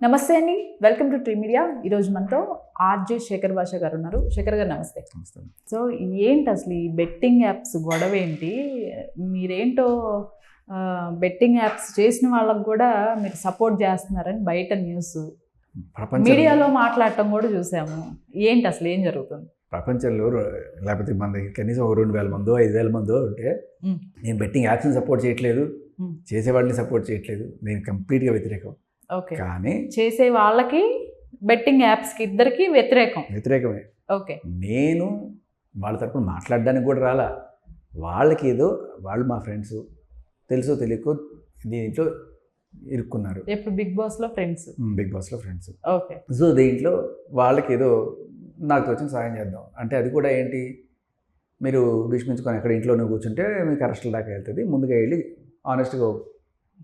నమస్తే అండి, welcome to tree media. ఈరోజు మనతో ఆర్జే శేఖర్ భాష గారు ఉన్నారు. శేఖర్ గారు నమస్తే. నమస్తే. సో ఏంటి అసలు ఈ బెట్టింగ్ యాప్స్ గొడవ ఏంటి? మీరేంటో బెట్టింగ్ యాప్స్ చేసిన వాళ్ళకు కూడా మీరు సపోర్ట్ చేస్తున్నారని బయట న్యూస్, మీడియాలో మాట్లాడటం కూడా చూసాము. ఏంటి అసలు ఏం జరుగుతుంది ప్రపంచంలో? లేకపోతే మన దగ్గర కనీసం 2,000 మందో 5,000 మందో ఉంటే నేను బెట్టింగ్ యాప్స్ని సపోర్ట్ చేయట్లేదు, చేసేవాడిని సపోర్ట్ చేయట్లేదు, నేను కంప్లీట్గా వ్యతిరేకం. ఓకే, కానీ చేసే వాళ్ళకి బెట్టింగ్ యాప్స్కి ఇద్దరికి వ్యతిరేకమే. ఓకే, నేను వాళ్ళ తరపున మాట్లాడడానికి కూడా రాలా. వాళ్ళకి ఏదో వాళ్ళు మా ఫ్రెండ్స్ తెలుసో తెలియకో దీంట్లో ఇరుక్కున్నారు. ఇప్పుడు బిగ్ బాస్లో ఫ్రెండ్స్. ఓకే, సో దీంట్లో వాళ్ళకి ఏదో నాకు తోచిన సహాయం చేద్దాం అంటే, అది కూడా ఏంటి, మీరు భీష్మించుకొని ఎక్కడ ఇంట్లోనే కూర్చుంటే మీకు అరెస్టుల దాకా వెళ్తుంది, ముందుగా వెళ్ళి ఆనెస్ట్గా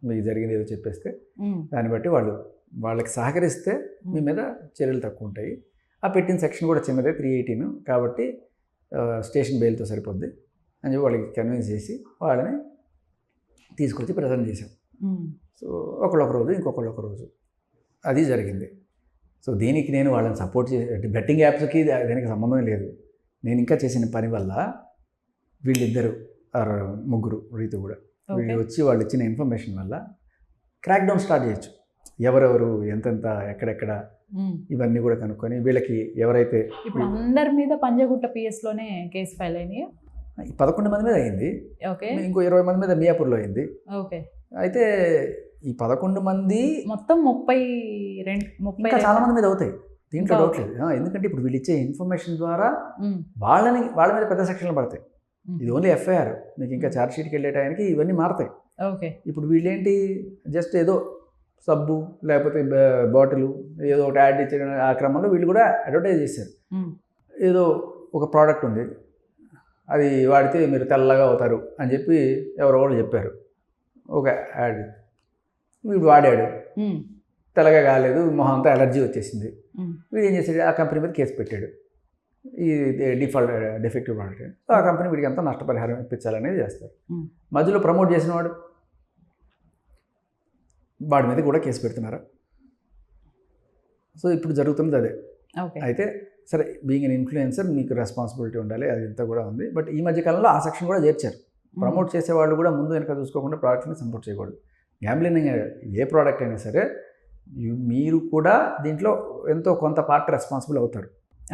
మీకు జరిగింది ఏదో చెప్పేస్తే దాన్ని బట్టి వాళ్ళకి సహకరిస్తే మీ మీద చర్యలు తక్కువ ఉంటాయి. ఆ పెట్టిన సెక్షన్ కూడా చిన్నదే, 318, కాబట్టి స్టేషన్ బెయిల్తో సరిపోద్ది అని చెప్పి వాళ్ళకి కన్విన్స్ చేసి వాళ్ళని తీసుకొచ్చి ప్రజెంట్ చేశాం. సో ఒకళ్ళొక రోజు, ఇంకొకళ్ళు ఒక రోజు అది జరిగింది. సో దీనికి నేను వాళ్ళని సపోర్ట్ చేసి, బెట్టింగ్ యాప్స్కి దీనికి సంబంధం లేదు. నేను ఇంకా చేసిన పని వల్ల వీళ్ళిద్దరు ముగ్గురు రీతి కూడా వీళ్ళు వచ్చి వాళ్ళు ఇచ్చిన ఇన్ఫర్మేషన్ వల్ల క్రాక్ డౌన్ స్టార్ట్ చేయొచ్చు. ఎవరెవరు ఎంతెంత ఎక్కడెక్కడ ఇవన్నీ కూడా కనుక్కొని వీళ్ళకి ఎవరైతే ఇప్పుడు అందరి మీద పంజగుట్ట పిఎస్లోనే కేసు ఫైల్ అయినాయి. 11 మంది మీద అయింది. ఓకే, ఇంకో 20 మంది మీద మియాపూర్లో అయింది. ఓకే, అయితే ఈ 11 మంది మొత్తం 30 చాలా మంది మీద అవుతాయి, దీంట్లో డౌట్ లేదు. ఎందుకంటే ఇప్పుడు వీళ్ళు ఇచ్చే ఇన్ఫర్మేషన్ ద్వారా వాళ్ళ మీద పెద్ద సెక్షన్లు పడతాయి. ఇది ఓన్లీ ఎఫ్ఐఆర్, మీకు ఇంకా ఛార్జ్ షీట్కి వెళ్ళే టైంకి ఇవన్నీ మారుతాయి. ఓకే, ఇప్పుడు వీళ్ళేంటి, జస్ట్ ఏదో సబ్బు లేకపోతే బాటిల్ ఏదో ఒకటి యాడ్ ఇచ్చే ఆ క్రమంలో వీళ్ళు కూడా అడ్వర్టైజ్ చేశారు. ఏదో ఒక ప్రోడక్ట్ ఉంది, అది వాడితే మీరు తెల్లగా అవుతారు అని చెప్పి ఎవరో వాళ్ళు చెప్పారు. ఒక యాడ్ వీడు వాడాడు, తెల్లగా కాలేదు, మొహం అంతా అలర్జీ వచ్చేసింది. వీడు ఏం చేశాడు, ఆ కంపెనీ మీద కేసు పెట్టాడు, ఈ డిఫెక్టివ్ ప్రోడక్ట్. సో ఆ కంపెనీ వీడికి అంతా నష్టపరిహారం ఇప్పించాలనేది చేస్తారు. మధ్యలో ప్రమోట్ చేసిన వాడి మీద కూడా కేసు పెడుతున్నారు. సో ఇప్పుడు జరుగుతుంది అదే. అయితే సరే, బీయింగ్ ఎన్ ఇన్ఫ్లుయెన్సర్ మీకు రెస్పాన్సిబిలిటీ ఉండాలి, అది ఇంత కూడా ఉంది. బట్ ఈ మధ్యకాలంలో ఆ సెక్షన్ కూడా చేర్చారు. ప్రమోట్ చేసేవాళ్ళు కూడా ముందు వెనక చూసుకోకుండా ప్రోడక్ట్ని సపోర్ట్ చేయకూడదు. గ్యాంబ్లింగ్ ఏ ప్రోడక్ట్ అయినా సరే మీరు కూడా దీంట్లో ఎంతో కొంత పార్ట్ రెస్పాన్సిబుల్ అవుతారు.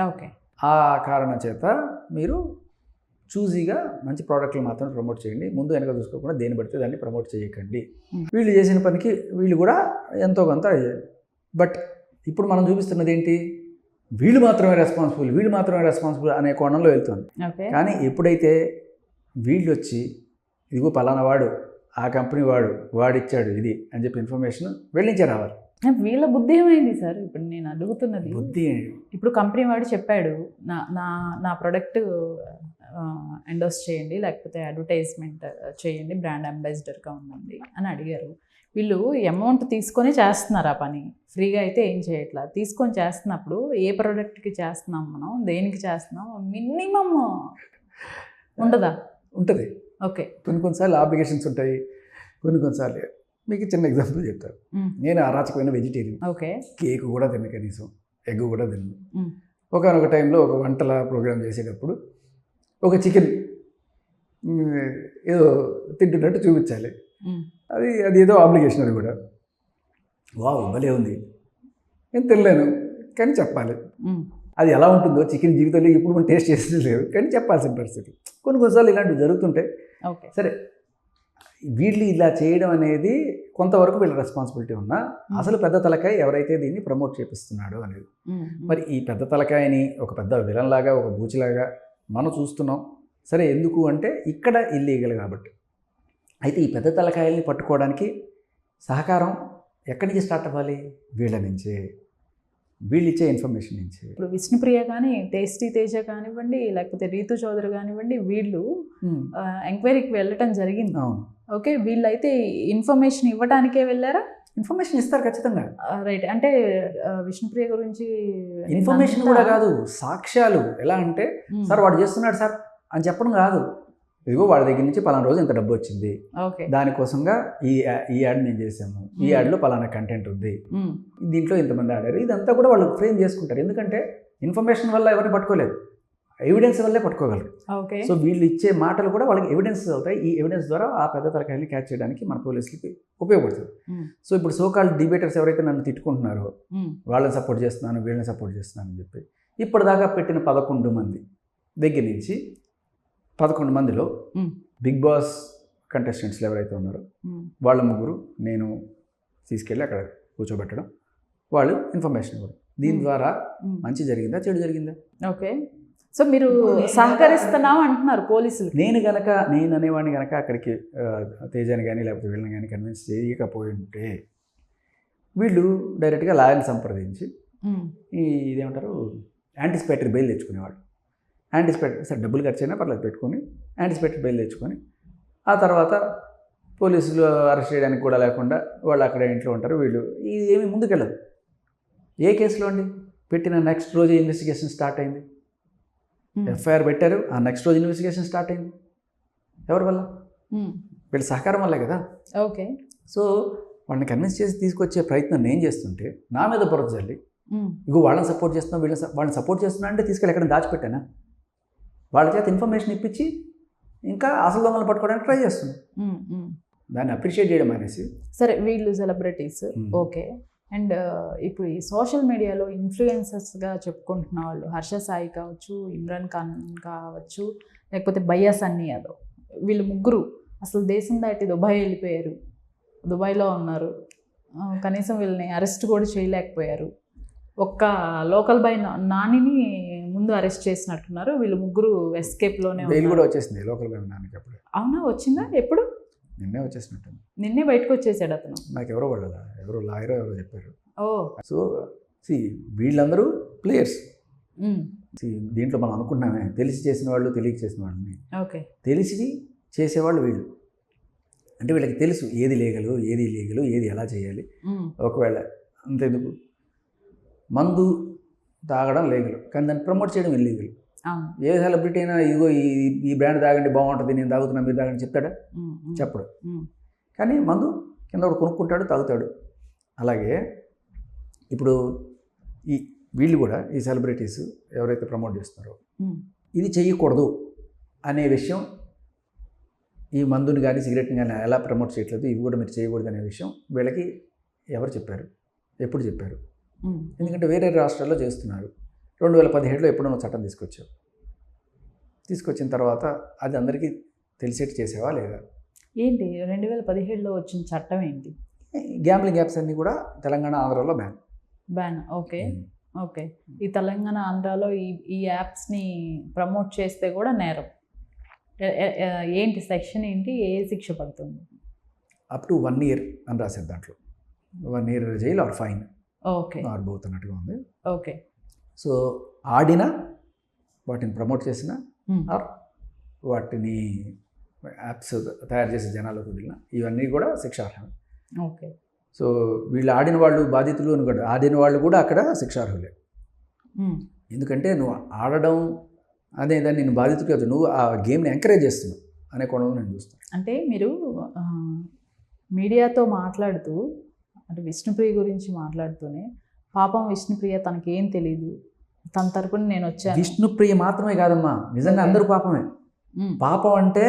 ఓకే, ఆ కారణం చేత మీరు చూజీగా మంచి ప్రోడక్ట్లు మాత్రం ప్రమోట్ చేయండి, ముందు వెనక చూసుకోకుండా దేని పడితే దాన్ని ప్రమోట్ చేయకండి. వీళ్ళు చేసిన పనికి వీళ్ళు కూడా ఎంతో కొంత అయ్యారు. బట్ ఇప్పుడు మనం చూపిస్తున్నది ఏంటి, వీళ్ళు మాత్రమే రెస్పాన్సిబుల్ అనే కోణంలో వెళ్తుంది. కానీ ఎప్పుడైతే వీళ్ళు వచ్చి ఇదిగో పలానా వాడు, ఆ కంపెనీ వాడిచ్చాడు ఇది అని చెప్పి ఇన్ఫర్మేషన్ వెళ్ళించే రావాలి. వీళ్ళ బుద్ధి ఏమైంది సార్? ఇప్పుడు నేను అడుగుతున్నది, బుద్ధి ఇప్పుడు కంపెనీ వాడు చెప్పాడు నా ప్రోడక్ట్ ఎండోస్ చేయండి, లేకపోతే అడ్వర్టైజ్మెంట్ చేయండి, బ్రాండ్ అంబాసిడర్గా ఉండండి అని అడిగారు. వీళ్ళు అమౌంట్ తీసుకొని చేస్తున్నారు ఆ పని, ఫ్రీగా అయితే ఏం చేయట్లా. తీసుకొని చేస్తున్నప్పుడు ఏ ప్రోడక్ట్కి చేస్తున్నాం, మనం దేనికి చేస్తున్నాం, మినిమమ్ ఉండదా? ఉంటుంది. ఓకే, కొన్నిసార్లు ఆబ్లిగేషన్స్ ఉంటాయి, కొన్నిసార్లు. మీకు చిన్న ఎగ్జాంపుల్ చెప్తారు. నేను అరాచకమైన వెజిటేరియన్. ఓకే, కేక్ కూడా తిన్న, కనీసం ఎగ్ కూడా తిన్ను. ఒకనొక టైంలో ఒక వంటల ప్రోగ్రామ్ చేసేటప్పుడు ఒక చికెన్ ఏదో తింటున్నట్టు చూపించాలి. అది ఏదో ఆబ్లిగేషన్. అది కూడా వావ్ భలే ఉంది, నేను తినలేను కానీ చెప్పాలి. అది ఎలా ఉంటుందో చికెన్ జీవితంలో ఇప్పుడు మనం టేస్ట్ చేసేది లేదు, కానీ చెప్పాల్సిన పరిస్థితి. కొన్నిసార్లు ఇలాంటివి జరుగుతుంటాయి. సరే, వీళ్ళు ఇలా చేయడం అనేది కొంతవరకు వీళ్ళ రెస్పాన్సిబిలిటీ ఉన్నా, అసలు పెద్ద తలకాయ ఎవరైతే దీన్ని ప్రమోట్ చేపిస్తున్నాడో అనేది. మరి ఈ పెద్ద తలకాయని ఒక పెద్ద విలన్ లాగా, ఒక బూచిలాగా మనం చూస్తున్నాం. సరే, ఎందుకు అంటే ఇక్కడ ఇల్లీగల్ కాబట్టి. అయితే ఈ పెద్ద తలకాయల్ని పట్టుకోవడానికి సహకారం ఎక్కడి నుంచి స్టార్ట్ అవ్వాలి? వీళ్ళ నుంచే, వీళ్ళు ఇచ్చే ఇన్ఫర్మేషన్ నుంచి. ఇప్పుడు విష్ణుప్రియ కానీ, టేస్టీ తేజ కానివ్వండి, లేకపోతే రీతు చౌదరి కానివ్వండి, వీళ్ళు ఎంక్వైరీకి వెళ్ళటం జరిగింది. ఓకే, వీళ్ళైతే ఇన్ఫర్మేషన్ ఇవ్వడానికే వెళ్ళారా? ఇన్ఫర్మేషన్ ఇస్తారు ఖచ్చితంగా. రైట్, అంటే విష్ణుప్రియ గురించి ఇన్ఫర్మేషన్ కూడా కాదు, సాక్ష్యాలు. ఎలా అంటే, సార్ వాడు చేస్తున్నాడు సార్ అని చెప్పడం కాదు, ఇదిగో వాళ్ళ దగ్గర నుంచి పలానా రోజు ఇంత డబ్బు వచ్చింది, ఓకే. దానికోసంగా ఈ యాడ్ మేము చేసాము, ఈ యాడ్లో పలానా కంటెంట్ ఉంది, దీంట్లో ఇంతమంది ఆడారు, ఇదంతా కూడా వాళ్ళు ఫ్రేమ్ చేసుకుంటారు. ఎందుకంటే ఇన్ఫర్మేషన్ వల్ల ఎవరిని పట్టుకోలేదు, ఎవిడెన్స్ వల్లే పట్టుకోగలరు. ఓకే. సో వీళ్ళు ఇచ్చే మాటలు కూడా వాళ్ళకి ఎవిడెన్స్ అవుతాయి. ఈ ఎవిడెన్స్ ద్వారా ఆ పెద్ద తరకాయని క్యాచ్ చేయడానికి మన పోలీసులకి ఉపయోగపడుతుంది. సో ఇప్పుడు సోకాల్డ్ డిబేటర్స్ ఎవరైతే నన్ను తిట్టుకుంటున్నారో, వాళ్ళని సపోర్ట్ చేస్తున్నాను, వీళ్ళని సపోర్ట్ చేస్తున్నాను అని చెప్పి ఇప్పటిదాకా పెట్టిన 11 మంది దగ్గర నుంచి 11 మందిలో బిగ్ బాస్ కంటెస్టెంట్స్లు ఎవరైతే ఉన్నారో వాళ్ళ ముగ్గురు నేను తీసుకెళ్ళి అక్కడ కూర్చోబెట్టడం, వాళ్ళు ఇన్ఫర్మేషన్ ఇవ్వడం. దీని ద్వారా మంచి జరిగిందా, చెడు జరిగిందా? ఓకే. సో మీరు సహకరిస్తున్నాం అంటున్నారు పోలీసులు. నేను అనేవాడిని కనుక అక్కడికి తేజాని కానీ లేకపోతే వీళ్ళని కానీ కన్విన్స్ చేయకపోయి ఉంటే వీళ్ళు డైరెక్ట్గా లాయర్ని సంప్రదించి ఇదేమంటారు యాంటిసిపేటరీ బెయిల్ తెచ్చుకునేవాళ్ళు. యాంటిసిపేటరీ సరే డబ్బులు ఖర్చు అయినా పర్లేదు పెట్టుకొని యాంటిసిపేటరీ బెయిల్ తెచ్చుకొని ఆ తర్వాత పోలీసులు అరెస్ట్ చేయడానికి కూడా లేకుండా వాళ్ళు అక్కడ ఇంట్లో ఉంటారు. వీళ్ళు ఇది ఏమీ ముందుకెళ్ళదు. ఏ కేసులో అండి పెట్టిన నెక్స్ట్ రోజు ఇన్వెస్టిగేషన్ స్టార్ట్ అయింది, ఎఫ్ఐఆర్ పెట్టారు, ఆ నెక్స్ట్ రోజు ఇన్వెస్టిగేషన్ స్టార్ట్ అయింది. ఎవరి వల్ల? వీళ్ళ సహకారం వల్లే కదా. ఓకే. సో వాళ్ళని కన్విన్స్ చేసి తీసుకొచ్చే ప్రయత్నం నేను చేస్తుంటే నా మీద బురద జల్లి ఇగో వాళ్ళని సపోర్ట్ చేస్తున్నాం, వాళ్ళని సపోర్ట్ చేస్తున్నా అంటే తీసుకెళ్ళి ఎక్కడ దాచిపెట్టానా, వాళ్ళ చేత ఇన్ఫర్మేషన్ ఇప్పించి ఇంకా అసలు దొంగలు పట్టుకోవడానికి ట్రై చేస్తున్నాం. దాన్ని అప్రిషియేట్ చేయడం అనేసి. సరే వీళ్ళు సెలబ్రిటీస్ ఓకే. అండ్ ఇప్పుడు ఈ సోషల్ మీడియాలో ఇన్ఫ్లుయెన్సర్స్గా చెప్పుకుంటున్న వాళ్ళు హర్ష సాయి కావచ్చు, ఇమ్రాన్ ఖాన్ కావచ్చు, లేకపోతే భయ్యా సన్నీ యాదవ్, వీళ్ళు ముగ్గురు అసలు దేశం దాటి దుబాయ్ వెళ్ళిపోయారు, దుబాయ్లో ఉన్నారు, కనీసం వీళ్ళని అరెస్ట్ కూడా చేయలేకపోయారు. ఒక్క లోకల్ బాయ్ నానిని ముందు అరెస్ట్ చేసినట్టున్నారు, వీళ్ళు ముగ్గురు ఎస్కేప్లోనే కూడా వచ్చేసింది లోకల్ బాయ్ నానికి. అప్పుడు అవునా వచ్చిందా? ఎప్పుడు? నిన్నే వచ్చేసినట్టు. నిన్నే బయటకు వచ్చేసాడు అతను. నాకు ఎవరో వాళ్ళదా ఎవరో లాయరో ఎవరో చెప్పారు. సో వీళ్ళందరూ ప్లేయర్స్. దీంట్లో మనం అనుకుంటున్నామే తెలిసి చేసిన వాళ్ళు, తెలియక చేసిన వాళ్ళని. ఓకే. తెలిసి చేసేవాళ్ళు వీళ్ళు. అంటే వీళ్ళకి తెలుసు ఏది లీగలు, ఏది ఇల్లీగలు, ఏది ఎలా చేయాలి. ఒకవేళ అంతెందుకు మందు తాగడం లీగల్ కానీ దాన్ని ప్రమోట్ చేయడం ఇల్లీగల్. ఏ సెలబ్రిటీ అయినా ఇదిగో ఈ బ్రాండ్ తాగండి బాగుంటుంది, నేను తాగుతున్నా మీరు తాగండి చెప్తాడా? చెప్పడు. కానీ మందు కింద ఒకడు కొనుక్కుంటాడు, తాగుతాడు. అలాగే ఇప్పుడు వీళ్ళు కూడా ఈ సెలబ్రిటీస్ ఎవరైతే ప్రమోట్ చేస్తున్నారో ఇది చెయ్యకూడదు అనే విషయం, ఈ మందుని కానీ సిగరెట్ని కానీ ఎలా ప్రమోట్ చేయట్లేదు, ఇవి కూడా మీరు చేయకూడదు అనే విషయం వీళ్ళకి ఎవరు చెప్పారు, ఎప్పుడు చెప్పారు? ఎందుకంటే వేరే రాష్ట్రాల్లో చేస్తున్నారు. 2017లో ఎప్పుడో చట్టం తీసుకొచ్చిన తర్వాత అది అందరికీ తెలిసేట్టు చేసేవా లేదా? ఏంటి 2017లో వచ్చిన చట్టం ఏంటి? గ్యాంబ్లింగ్ యాప్స్ అన్నీ కూడా తెలంగాణ ఆంధ్రాలో బ్యాన్. ఓకే. ఓకే. ఈ తెలంగాణ ఆంధ్రాలో ఈ యాప్స్ని ప్రమోట్ చేస్తే కూడా నేరం. ఏంటి సెక్షన్ ఏంటి, ఏ శిక్ష పడుతుంది? అప్ టు 1 year అని రాశారు దాంట్లో. 1 year jail or fine. Okay. Or both అన్నట్టుగా ఉంది. ఓకే. సో ఆడినా వాటిని ప్రమోట్ చేసిన ఆర్ వాటిని యాప్స్ తయారు చేసే జనాలకు వదిలిన ఇవన్నీ కూడా శిక్షార్హమే. ఓకే. సో వీళ్ళు ఆడిన వాళ్ళు బాధితులు అని కూడా, ఆడిన వాళ్ళు కూడా అక్కడ శిక్షార్హులే. ఎందుకంటే నువ్వు ఆడడం అనే దాన్ని నేను బాధితులు కాదు, నువ్వు ఆ గేమ్ని ఎంకరేజ్ చేస్తున్నావు అనే కోణంలో నేను చూస్తాను. అంటే మీరు మీడియాతో మాట్లాడుతూ అంటే విష్ణుప్రియ గురించి మాట్లాడుతూనే పాపం విష్ణుప్రియ తనకేం తెలియదు, తన తరపున నేను వచ్చాను. విష్ణుప్రియ మాత్రమే కాదమ్మా, నిజంగా అందరూ పాపమే. పాపం అంటే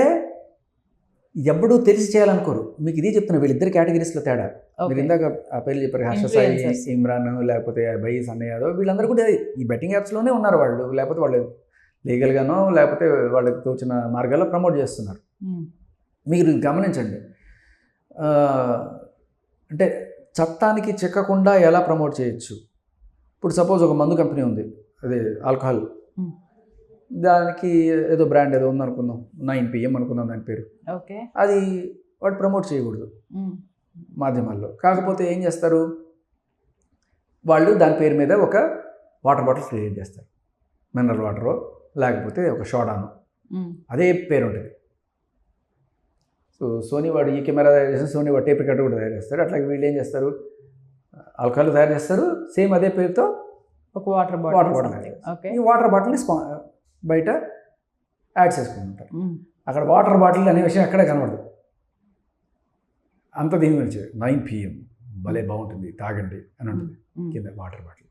ఎప్పుడూ తెలిసి చేయాలనుకోరు. మీకు ఇదే చెప్తున్నా, వీళ్ళిద్దరు కేటగిరీస్లో తేడా. మీరు ఇందాక ఆ పేర్లు చెప్పారు, హర్ష సాయి, ఇమ్రాన్, లేకపోతే భయ్యా సన్నీ యాదవ్, వీళ్ళందరూ కూడా ఈ బెట్టింగ్ యాప్స్లోనే ఉన్నారు వాళ్ళు. లేకపోతే వాళ్ళు లీగల్గానో లేకపోతే వాళ్ళకి తోచిన మార్గాల్లో ప్రమోట్ చేస్తున్నారు. మీరు గమనించండి, అంటే చట్టానికి చిక్కకుండా ఎలా ప్రమోట్ చేయొచ్చు. ఇప్పుడు సపోజ్ ఒక మందు కంపెనీ ఉంది, అదే ఆల్కహాల్, దానికి ఏదో బ్రాండ్ ఏదో ఉందనుకుందాం, 9PM అనుకుందాం దాని పేరు. ఓకే. అది వాడు ప్రమోట్ చేయకూడదు మాధ్యమాల్లో. కాకపోతే ఏం చేస్తారు వాళ్ళు, దాని పేరు మీద ఒక వాటర్ బాటిల్ క్రియేట్ చేస్తారు, మినరల్ వాటరో లేకపోతే ఒక సోడాను, అదే పేరు ఉంటుంది. సో సోనీ వాడు ఈ కెమెరా తయారు చేస్తారు, సోనీ వాడు టేప్ రికార్డర్ కూడా తయారు చేస్తారు. అట్లాగే వీళ్ళు ఏం చేస్తారు, ఆల్కహాల్ తయారు చేస్తారు, సేమ్ అదే పేరుతో ఒక వాటర్ బాటిల్. ఈ వాటర్ బాటిల్ని బయట యాడ్ చేసుకుంటారు. అక్కడ వాటర్ బాటిల్ అనే విషయం ఎక్కడే కనబడదు. అంత దీని గురించి 9 PM భలే బాగుంటుంది తాగండి అని ఉంటుంది కింద వాటర్ బాటిల్.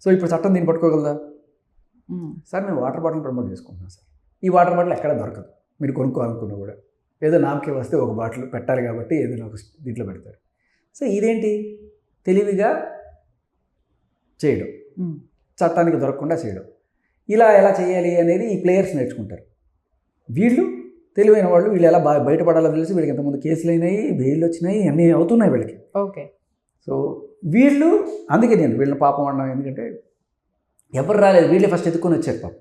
సో ఇప్పుడు చట్టం దీన్ని పట్టుకోగలదా? సార్ మేము వాటర్ బాటిల్ ప్రమోట్ చేసుకుంటున్నాం సార్, ఈ వాటర్ బాటిల్ ఎక్కడ దొరకదు, మీరు కొనుక్కోవాలనుకున్నా కూడా ఏదో నామకే వస్తే ఒక బాటిల్ పెట్టాలి కాబట్టి ఏదైనా ఒక దీంట్లో పెడతారు. సో ఇదేంటి తెలివిగా చేయడం, చట్టానికి దొరకకుండా చేయడం. ఇలా ఎలా చేయాలి అనేది ఈ ప్లేయర్స్ నేర్చుకుంటారు. వీళ్ళు తెలివైన వాళ్ళు, వీళ్ళు ఎలా బయటపడాలో తెలిసి వీళ్ళకి ఇంతకుముందు కేసులు అయినాయి, బెయిల్ వచ్చినాయి, అన్నీ అవుతున్నాయి వీళ్ళకి. ఓకే. సో వీళ్ళు అందుకే నేను వీళ్ళని పాపం అన్నాం, ఎందుకంటే ఎవరు రాలేదు, వీళ్ళే ఫస్ట్ ఎత్తుకొని వచ్చారు పాపం.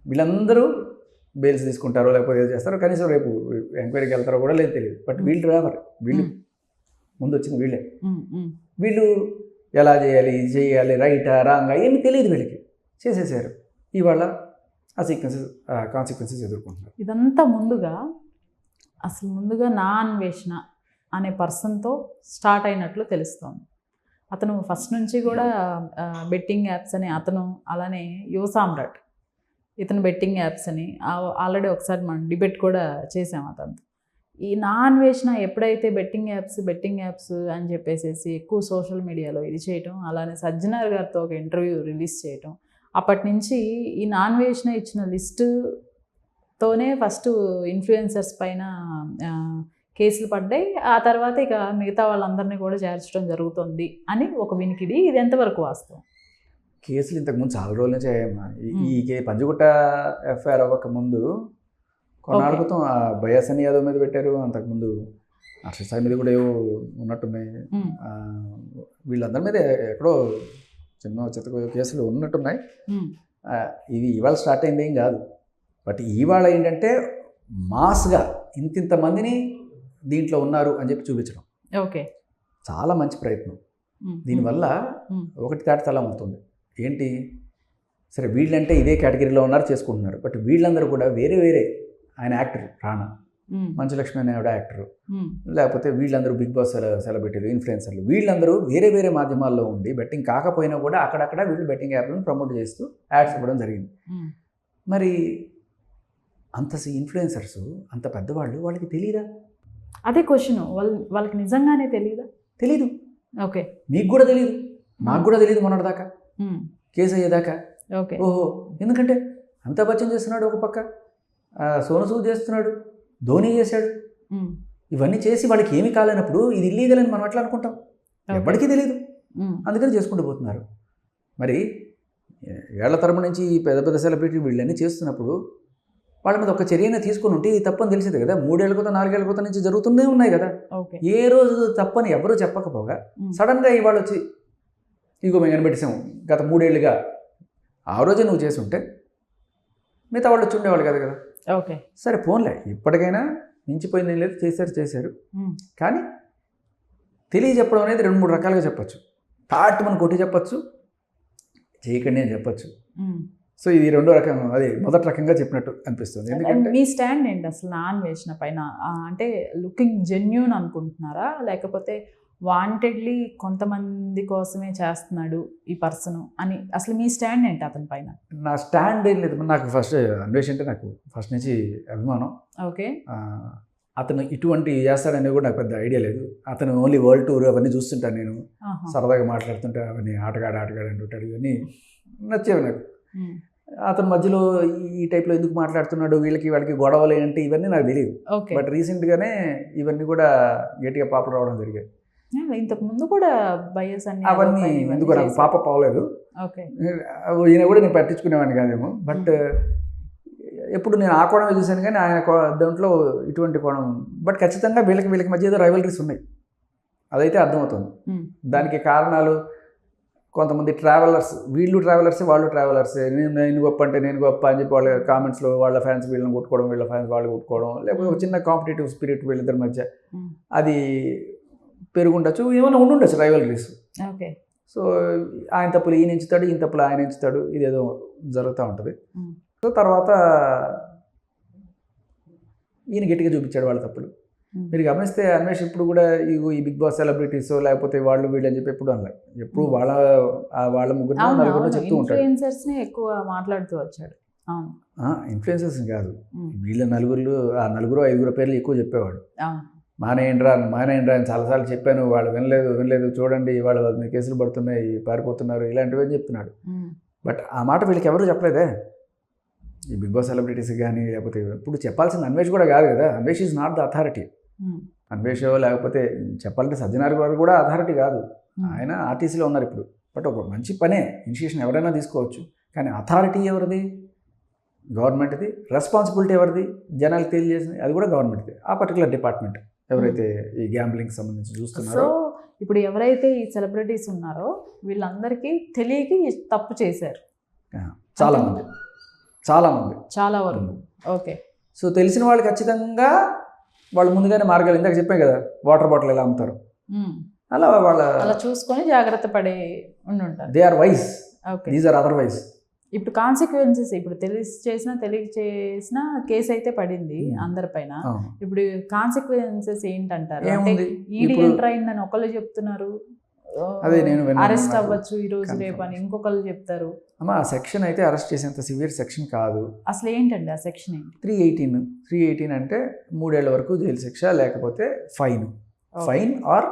వీళ్ళందరూ బెయిల్స్ తీసుకుంటారో లేకపోతే ఏదో చేస్తారో, కనీసం రేపు ఎంక్వైరీకి వెళ్తారో కూడా లేదు తెలియదు. బట్ వీళ్ళు రావాలి, వీళ్ళు ముందు వచ్చింది వీళ్ళే. వీళ్ళు ఎలా చేయాలి, ఇది చేయాలి, రైటా రాంగా ఏమి తెలియదు వీళ్ళకి, చేసేసారు. ఇవాళ ఆ కాన్సిక్వెన్సెస్ ఎదుర్కొంటున్నారు. ఇదంతా ముందుగా నా అన్వేషణ అనే పర్సన్తో స్టార్ట్ అయినట్లు తెలుస్తోంది. అతను ఫస్ట్ నుంచి కూడా బెట్టింగ్ యాప్స్ అని, అతను అలానే యువ సామ్రాట్ ఇతను బెట్టింగ్ యాప్స్ అని ఆల్రెడీ ఒకసారి మనం డిబేట్ కూడా చేసాం అతను. ఈ నా అన్వేషణ ఎప్పుడైతే బెట్టింగ్ యాప్స్ అని చెప్పేసి ఎక్కువ సోషల్ మీడియాలో ఇది చేయటం, అలానే సజ్జనార్ గారితో ఒక ఇంటర్వ్యూ రిలీజ్ చేయటం, అప్పటి నుంచి ఈ నా అన్వేషణ ఇచ్చిన లిస్టుతోనే ఫస్ట్ ఇన్ఫ్లుయెన్సర్స్ పైన కేసులు పడ్డాయి. ఆ తర్వాత ఇక మిగతా వాళ్ళందరినీ కూడా చేర్చడం జరుగుతుంది అని ఒక వినికిడి. ఇది ఎంతవరకు వాస్తవం? కేసులు ఇంతకుముందు చాలా రోజుల నుంచి అయ్యాయమ్మా. ఈ పంజగుట్ట ఎఫ్ఐఆర్ అవ్వకముందు కొన్నాళ్ళ క్రితం బయాసన్ యాదవ్ మీద పెట్టారు, అంతకుముందు హర్ష సాయి మీద కూడా ఏవో ఉన్నట్టున్నాయి. వీళ్ళందరి మీద ఎక్కడో చిన్న చిత్త కేసులు ఉన్నట్టున్నాయి. ఇవి ఇవాళ స్టార్ట్ అయింది ఏం కాదు. బట్ ఇవాళ ఏంటంటే మాస్గా ఇంతమందిని దీంట్లో ఉన్నారు అని చెప్పి చూపించడం ఓకే చాలా మంచి ప్రయత్నం. దీనివల్ల ఒకటి తేటతలం అవుతుంది. ఏంటి, సరే వీళ్ళంటే ఇదే కేటగిరీలో ఉన్నారు చేసుకుంటున్నారు, బట్ వీళ్ళందరూ కూడా వేరే ఆయన యాక్టర్ రానా, మంచులక్ష్మి అనే ఆవిడ యాక్టరు, లేకపోతే వీళ్ళందరూ బిగ్ బాస్ సెలబ్రిటీలు, ఇన్ఫ్లుయెన్సర్లు, వీళ్ళందరూ వేరే మాధ్యమాల్లో ఉండి బెట్టింగ్ కాకపోయినా కూడా అక్కడక్కడ వీళ్ళు బెట్టింగ్ యాప్లను ప్రమోట్ చేస్తూ యాడ్స్ ఇవ్వడం జరిగింది. మరి అంత ఇన్ఫ్లుయెన్సర్స్ అంత పెద్దవాళ్ళు, వాళ్ళకి తెలియదా? అదే క్వశ్చన్. వాళ్ళకి నిజంగానే తెలీదు. ఓకే, మీకు కూడా తెలియదు, నాకు కూడా తెలియదు మొన్నటిదాకా, కేసు అయ్యేదాకా. ఓకే, ఓహో, ఎందుకంటే అమితాబ్ బచ్చన్ చేస్తున్నాడు ఒక పక్క, సోను సూద్ చేస్తున్నాడు, ధోని చేశాడు, ఇవన్నీ చేసి వాళ్ళకి ఏమి కాలేనప్పుడు ఇది ఇల్లీగల్ అని మనం ఎట్లా అనుకుంటాం? ఎవరికీ తెలియదు, అందుకని చేసుకుంటూ పోతున్నారు. మరి ఏళ్ల తరపు నుంచి ఈ పెద్ద సెలబ్రిటీ వీళ్ళన్నీ చేస్తున్నప్పుడు వాళ్ళ మీద ఒక చర్యనే తీసుకుని ఉంటే ఇది తప్పని తెలిసేది కదా. 3 ఏళ్ల క్రితం 4 ఏళ్ల క్రితం నుంచి జరుగుతూనే ఉన్నాయి కదా. ఏ రోజు తప్పని ఎవరూ చెప్పకపోగా సడన్గా ఇవాళ వచ్చి ఇగో మేము కనిపెట్టేసాము గత 3 ఏళ్ళుగా, ఆ రోజే నువ్వు చేసి ఉంటే మిగతా వాళ్ళు వచ్చి ఉండేవాళ్ళు కదా. ఓకే, సరే పోన్లే, ఇప్పటికైనా మించిపోయింది ఏం లేదు, చేశారు. కానీ తెలియజెప్పడం అనేది 2-3 రకాలుగా చెప్పచ్చు. మనం కొట్టి చెప్పచ్చు, చేయకండి అని చెప్పచ్చు. సో ఇది రెండో రకం, అది మొదటి రకంగా చెప్పినట్టు అనిపిస్తుంది. ఎందుకంటే మీ స్టాండ్ ఏంటి అసలు నా అన్వేషణ పైన? అంటే లుకింగ్ జెన్యూన్ అనుకుంటున్నారా, లేకపోతే వాంటెడ్లీ కొంతమంది కోసమే చేస్తున్నాడు ఈ పర్సన్ అని అసలు మీ స్టాండ్ ఏంటి అతని పైన? నా స్టాండ్ ఏం లేదు. నాకు ఫస్ట్ అన్వేషణ అంటే నాకు ఫస్ట్ నుంచి అభిమానం. ఓకే, అతను ఇటువంటి చేస్తాడనే కూడా నాకు పెద్ద ఐడియా లేదు. అతను ఓన్లీ వరల్డ్ టూర్ అవన్నీ చూస్తుంటాను నేను, సరదాగా మాట్లాడుతుంటే అవన్నీ ఆటగాడు అంటుంటాడు, ఇవన్నీ నచ్చేవి నాకు. అతని మధ్యలో ఈ టైప్లో ఎందుకు మాట్లాడుతున్నాడు, వాళ్ళకి గొడవలు ఏంటి, ఇవన్నీ నాకు తెలియదు. బట్ రీసెంట్గానే ఇవన్నీ కూడా గట్టిగా పాపులర్ అవడం జరిగాయి. ఇంతకు ముందు కూడా బయస్ అన్ని అవన్నీ ఎందుకు నాకు పాప అవ్వలేదు. ఈయన కూడా నేను పట్టించుకునేవాడిని కాదేమో. బట్ ఎప్పుడు నేను ఆ కోణమే చూశాను, కానీ ఆయన దాంట్లో ఇటువంటి కోణం. బట్ ఖచ్చితంగా వీళ్ళకి మధ్య ఏదో రైవలరీస్ ఉన్నాయి, అదైతే అర్థమవుతుంది. దానికి కారణాలు కొంతమంది ట్రావెలర్స్, వీళ్ళు ట్రావెలర్సే, నేను గొప్ప అంటే నేను గొప్ప అని చెప్పి వాళ్ళ కామెంట్స్లో వాళ్ళ ఫ్యాన్స్ వీళ్ళని కొట్టుకోవడం, వీళ్ళ ఫ్యాన్స్ వాళ్ళు కొట్టుకోవడం, లేకపోతే ఒక చిన్న కాంపిటేటివ్ స్పిరిట్ వీళ్ళిద్దరి మధ్య అది పెరుగుండొచ్చు, ఏమైనా ఉండుండొచ్చు రైవలరీస్. ఓకే, సో ఆయన తప్పులు ఈయన ఎంచుతాడు, ఈయన తప్పులు ఆయన ఎంచుతాడు, ఇదేదో జరుగుతూ ఉంటుంది. సో తర్వాత ఈయన గట్టిగా చూపించాడు వాళ్ళ తప్పులు. మీరు గమనిస్తే అన్వేష్ ఇప్పుడు కూడా ఈ బిగ్ బాస్ సెలబ్రిటీస్ లేకపోతే వాళ్ళు వీళ్ళు అని చెప్పి ఎప్పుడు అనలేదు. ఎప్పుడు వాళ్ళ ముగ్గురు నలుగురు చెప్తూ ఉంటాడు, ఇన్ఫ్లుయెన్సర్స్ని ఎక్కువ మాట్లాడుతూ వచ్చాడు. అవును. ఇన్ఫ్లుయెన్సర్స్ కాదు, ఉమ్. వీళ్ళ నలుగురు 5 పేర్లు ఎక్కువ చెప్పేవాడు. అవును. మానేయండిరా అని చాలాసార్లు చెప్పాను, వాళ్ళు వినలేదు, చూడండి వాళ్ళు వాళ్ళ మీద కేసులు పడుతున్నాయి, పారిపోతున్నారు, ఇలాంటివి అని చెప్తున్నాడు. ఉమ్. బట్ ఆ మాట వీళ్ళకి ఎవరు చెప్పలేదే, ఈ బిగ్ బాస్ సెలబ్రిటీస్ కానీ, లేకపోతే ఇప్పుడు చెప్పాల్సిన అన్వేష్ కూడా కాదు కదా, Anvesh is not the authority. Um. Anvesh లేకపోతే చెప్పాలంటే సజ్జనార్ గారు కూడా అథారిటీ కాదు, ఉమ్. ఆయన ఆర్టీసీలో ఉన్నారు ఇప్పుడు. బట్ ఒక మంచి పనే, ఇనిషియేషన్ ఎవరైనా తీసుకోవచ్చు, కానీ అథారిటీ ఎవరిది? గవర్నమెంట్ది. రెస్పాన్సిబిలిటీ ఎవరిది? జనాలకు తెలియజేసింది అది కూడా గవర్నమెంట్ది, ఆ పర్టికులర్ డిపార్ట్మెంట్ ఎవరైతే ఈ గ్యాంబ్లింగ్ సంబంధించి సో చూస్తున్నారో. ఇప్పుడు ఎవరైతే ఈ సెలబ్రిటీస్ ఉన్నారో వీళ్ళందరికీ తెలియక ఈ తప్పు చేశారు చాలామంది చాలా వరకు. ఓకే. సో తెలిసిన వాళ్ళు ఖచ్చితంగా వాళ్ళు ముందుగానే మార్గాలు, ఇందాక చెప్పాం కదా, వాటర్ బాటిల్ ఎలా అమ్ముతారు, ఉమ్. అలా అలా చూసుకొని జాగ్రత్త పడి ఉండుంటారు. They are wise, okay. These are otherwise. ఇప్పుడు కాన్సిక్వెన్సెస్, ఇప్పుడు తెలియక చేసిన కేసు అయితే పడింది అందరిపైన. ఇప్పుడు కాన్సిక్వెన్సెస్ ఏంటంటారు? అంటే ఏముంది ఈడీ ఇప్పుడు? ఎంటర్ అయిందని ఒకళ్ళు చెప్తున్నారు, అదే నేను విన్నాను, అరెస్ట్ నాకు అవ్వచ్చు ఈ రోజు రేపు అని ఇంకొకళ్ళు చెప్తారు. ఆ సెక్షన్ అయితే అరెస్ట్ చేసేంత సివియర్ సెక్షన్ కాదు. అసలు ఏంటండి ఆ సెక్షన్ ఏంటి? 318 అంటే 3 ఏళ్ల వరకు జైలు శిక్ష, లేకపోతే fine or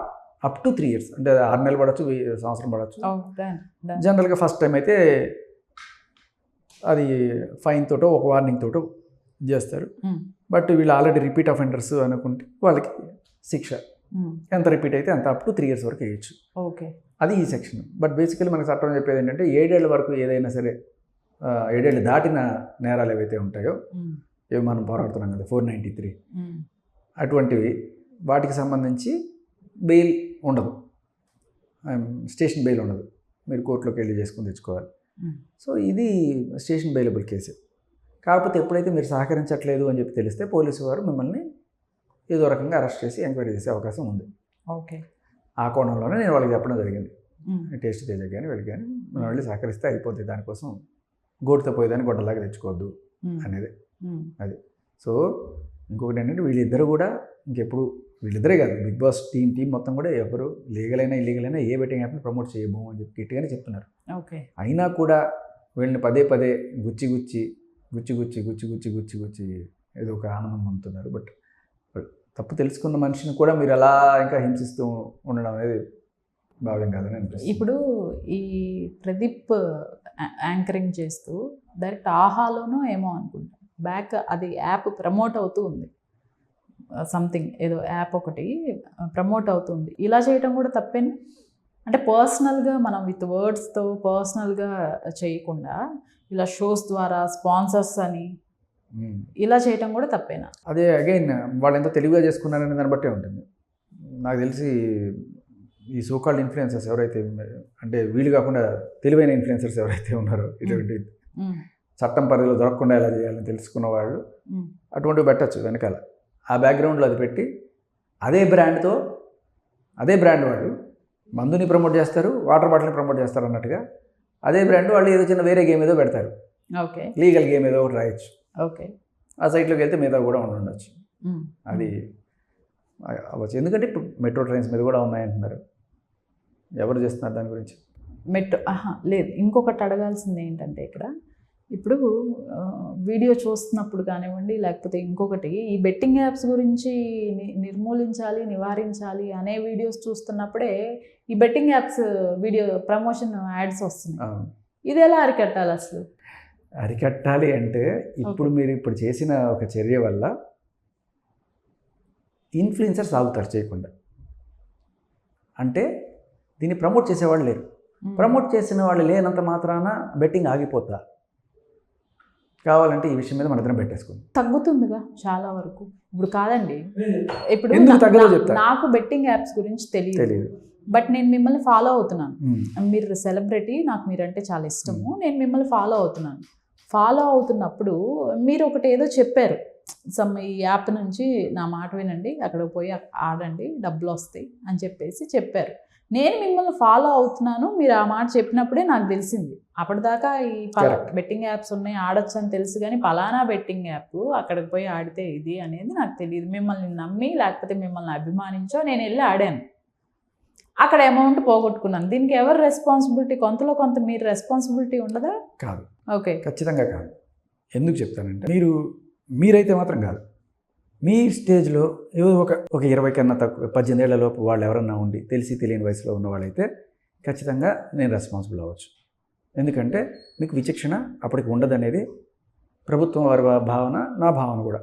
up to 3 years, అంటే 6 నెలలు పడవచ్చు, సంవత్సరం పడవచ్చు. జనరల్గా ఫస్ట్ టైం అయితే అది ఫైన్ తోటో ఒక వార్నింగ్ తోటో చేస్తారు. బట్ వీళ్ళు ఆల్రెడీ రిపీట్ అఫెండర్స్ అనుకుంటే వాళ్ళకి శిక్ష ఎంత రిపీట్ అయితే అంత అప్ టు 3 years వరకు వేయచ్చు. ఓకే. అది ఈ సెక్షన్. బట్ బేసికలీ మనకు చట్టం చెప్పేది ఏంటంటే 7 ఏళ్ల వరకు ఏదైనా సరే, 7 ఏళ్ళు దాటిన నేరాలు ఏవైతే ఉంటాయో, ఏవి మనం పోరాడుతున్నాం కదా 493, అటువంటివి వాటికి సంబంధించి బెయిల్ ఉండదు, స్టేషన్ బెయిల్ ఉండదు, మీరు కోర్టులోకి వెళ్ళి చేసుకుని తెచ్చుకోవాలి. సో ఇది స్టేషన్ బెయిలబుల్ కేసు. కాకపోతే ఎప్పుడైతే మీరు సహకరించట్లేదు అని చెప్పి తెలిస్తే పోలీసు వారు మిమ్మల్ని ఏదో రకంగా అరెస్ట్ చేసి ఎంక్వైరీ చేసే అవకాశం ఉంది. ఓకే. ఆ కోణంలోనే నేను వాళ్ళకి చెప్పడం జరిగింది, టేస్ట్ తేజ కానీ వీళ్ళకి కానీ మనం వెళ్ళి సహకరిస్తే అయిపోతుంది, దానికోసం గోటుతో పోయేదాన్ని గొడ్డలాగా తెచ్చుకోవద్దు అనేది అది. సో ఇంకొకటి ఏంటంటే వీళ్ళిద్దరు కూడా ఇంకెప్పుడు, వీళ్ళిద్దరే కాదు, బిగ్ బాస్ టీం మొత్తం కూడా ఎవరు లీగల్ అయినా ఇల్లీగల్ అయినా ఏ బెట్టింగ్ యాప్ని ప్రమోట్ చేయబోము అని చెప్పి గట్టిగానే చెప్తున్నారు. ఓకే. అయినా కూడా వీళ్ళని పదే గుచ్చి ఏదో ఒక ఆనందం పొందుతున్నారు. బట్ తప్పు తెలుసుకున్న మనిషిని కూడా మీరు అలా ఇంకా హింసిస్తూ ఉండడం అనేది భావ్యం కాదని అనిపిస్తుంది. ఇప్పుడు ఈ ప్రదీప్ యాంకరింగ్ చేస్తూ డైరెక్ట్ ఆహాలోనో ఏమో అనుకుంటా బ్యాక్ అది యాప్ ప్రమోట్ అవుతూ ఉంది, సంథింగ్ ఏదో యాప్ ఒకటి ప్రమోట్ అవుతుంది. ఇలా చేయటం కూడా తప్పేనా? అంటే పర్సనల్గా మనం విత్ వర్డ్స్తో పర్సనల్గా చేయకుండా ఇలా షోస్ ద్వారా స్పాన్సర్స్ అని ఇలా చేయటం కూడా తప్పేనా? అదే అగైన్ వాళ్ళు ఎంత తెలివిగా చేసుకున్నారనే దాన్ని బట్టే ఉంటుంది. నాకు తెలిసి ఈ సోకాల్డ్ ఇన్ఫ్లుయెన్సర్స్ ఎవరైతే, అంటే వీళ్ళు కాకుండా తెలివైన ఇన్ఫ్లుయెన్సర్స్ ఎవరైతే ఉన్నారో, ఇటువంటి చట్టం పరిధిలో దొరకకుండా ఎలా చేయాలని తెలుసుకున్న వాళ్ళు అటువంటివి పెట్టచ్చు వెనకాల. ఆ బ్యాక్గ్రౌండ్లో అది పెట్టి అదే బ్రాండ్ వాళ్ళు మందుని ప్రమోట్ చేస్తారు, వాటర్ బాటిల్ని ప్రమోట్ చేస్తారు అన్నట్టుగా అదే బ్రాండ్ వాళ్ళు ఏదో చిన్న వేరే గేమ్ ఏదో పెడతారు. ఓకే. లీగల్ గేమ్ ఏదో ఒకటి రాయొచ్చు. ఓకే. ఆ సైట్లోకి వెళ్తే మిగతా కూడా ఉండొచ్చు. అది అవ్వచ్చు. ఎందుకంటే ఇప్పుడు మెట్రో ట్రైన్స్ మీద కూడా ఉన్నాయంటున్నారు. ఎవరు చేస్తున్నారు దాని గురించి? లేదు, ఇంకొకటి అడగాల్సింది ఏంటంటే ఇక్కడ ఇప్పుడు వీడియో చూస్తున్నప్పుడు కానివ్వండి, లేకపోతే ఇంకొకటి ఈ బెట్టింగ్ యాప్స్ గురించి నిర్మూలించాలి, నివారించాలి అనే వీడియోస్ చూస్తున్నప్పుడే ఈ betting apps video promotion ads వస్తున్నాయి. ఇది ఎలా అరికట్టాలి అసలు? అరికట్టాలి అంటే ఇప్పుడు మీరు ఇప్పుడు చేసిన ఒక చర్య వల్ల ఇన్ఫ్లుయెన్సర్స్ ఆగుతారు చేయకుండా. అంటే దీన్ని ప్రమోట్ చేసేవాళ్ళు లేరు. ప్రమోట్ చేసిన వాళ్ళు లేనంత మాత్రాన బెట్టింగ్ ఆగిపోతా? కావాలంటే ఈ విషయం మీద మన ఇద్దరం పెట్టేసుకుందాం. తగ్గుతుందిగా చాలా వరకు. ఇప్పుడు కాదండి, ఇప్పుడు నాకు బెట్టింగ్ యాప్స్ గురించి తెలియదు, బట్ నేను మిమ్మల్ని ఫాలో అవుతున్నాను. మీరు సెలబ్రిటీ, నాకు మీరంటే చాలా ఇష్టము, నేను మిమ్మల్ని ఫాలో అవుతున్నప్పుడు మీరు ఒకటి ఏదో చెప్పారు, ఈ యాప్ నుంచి నా మాట వినండి, అక్కడ పోయి ఆడండి, డబ్బులు వస్తాయి అని చెప్పారు. నేను మిమ్మల్ని ఫాలో అవుతున్నాను, మీరు ఆ మాట చెప్పినప్పుడే నాకు తెలిసింది. అప్పటిదాకా ఈ బెట్టింగ్ యాప్స్ ఉన్నాయి, ఆడొచ్చు అని తెలుసు, కానీ పలానా బెట్టింగ్ యాప్ అక్కడికి పోయి ఆడితే ఇది అనేది నాకు తెలియదు. మిమ్మల్ని నమ్మి లేకపోతే మిమ్మల్ని అభిమానించో నేను వెళ్ళి ఆడాను, అక్కడ అమౌంట్ పోగొట్టుకున్నాను. దీనికి ఎవరు రెస్పాన్సిబిలిటీ? కొంతలో కొంత మీరు రెస్పాన్సిబిలిటీ ఉండదా? కాదు. ఓకే. ఖచ్చితంగా కాదు. ఎందుకు చెప్తానంటే మీరైతే మాత్రం కాదు, మీ స్టేజ్లో ఏదో ఒక 20 కన్నా తక్కువ 18 ఏళ్ల లోపు వాళ్ళు ఎవరన్నా ఉండి తెలిసి తెలియని వయసులో ఉన్న వాళ్ళైతే ఖచ్చితంగా నేను రెస్పాన్సిబుల్ అవ్వచ్చు. ఎందుకంటే మీకు విచక్షణ అప్పటికి ఉండదనేది ప్రభుత్వం వారి భావన, నా భావన కూడా.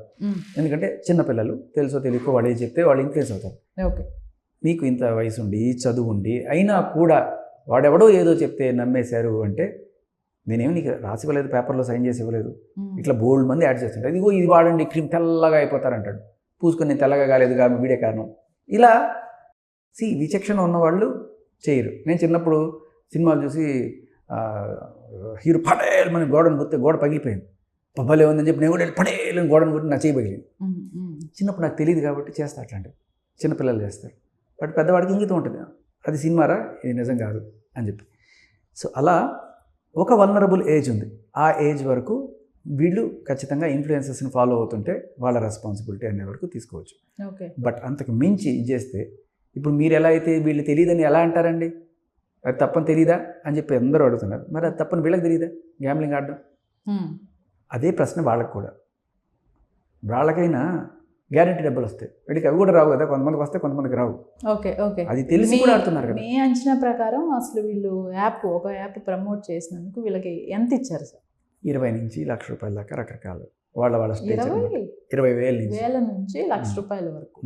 ఎందుకంటే చిన్నపిల్లలు తెలుసో తెలియకో వాళ్ళు ఏం చెప్తే వాళ్ళు ఇన్ఫ్లుయెన్స్ అవుతారు. ఓకే, మీకు ఇంత వయసు ఉండి చదువు ఉండి అయినా కూడా వాడెవడో ఏదో చెప్తే నమ్మేశారు అంటే, నేనేమి నీకు రాసి ఇవ్వలేదు, పేపర్లో సైన్ చేసి ఇవ్వలేదు, ఇట్లా బోల్డ్ మంది యాడ్ చేస్తుంటారు. ఇదిగో ఇది వాడండి, క్రీమ్ తెల్లగా అయిపోతారంటాడు, పూసుకొని నేను తెల్లగా కాలేదు కానీ వీడే కారణం. ఇలా విచక్షణ ఉన్నవాళ్ళు చేయరు. నేను చిన్నప్పుడు సినిమాలు చూసి హీరో పడేలు మన గోడను గుర్తే గోడ పగిలిపోయింది, పబ్బలే ఉందని చెప్పి నేను కూడా పడేలని గోడను గుర్తి నా చేయి పగిలింది. చిన్నప్పుడు నాకు తెలియదు కాబట్టి చేస్తా అట్లాంటివి, చిన్నపిల్లలు చేస్తారు. బట్ పెద్దవాడికి ఇంగితం ఉంటుంది, అది సినిమారా ఇది నిజం కాదు అని చెప్పి. సో అలా ఒక వల్నరబుల్ ఏజ్ ఉంది, ఆ ఏజ్ వరకు వీళ్ళు ఖచ్చితంగా ఇన్ఫ్లుయెన్సెస్ని ఫాలో అవుతుంటే వాళ్ళ రెస్పాన్సిబిలిటీ అనే వరకు తీసుకోవచ్చు. ఓకే, బట్ అంతకు మించి చేస్తే ఇప్పుడు మీరు ఎలా అయితే వీళ్ళు తెలియదని ఎలా అంటారండి, అది తప్పని తెలీదా అని చెప్పి అందరూ అడుగుతున్నారు. మరి అది తప్పని వీళ్ళకి తెలియదా గ్యాంబ్లింగ్ ఆడడం? అదే ప్రశ్న వాళ్ళకి కూడా. వాళ్ళకైనా గ్యారెంటీ డబ్బులు వస్తాయి, వీళ్ళకి అవి కూడా రావు కదా, కొంతమందికి వస్తే కొంతమందికి రావు. ఓకే ఓకే, అది తెలిసి కూడా ఆడుతున్నారు కదా. మీ అంచనా ప్రకారం అసలు వీళ్ళు ఒక యాప్ ప్రమోట్ చేసినందుకు వీళ్ళకి ఎంత ఇచ్చారు సార్? 20 నుంచి ₹1,00,000 దాకా రకరకాలు వాళ్ళ స్టేజ్. 20,000 నుంచి ₹1,00,000 వరకు.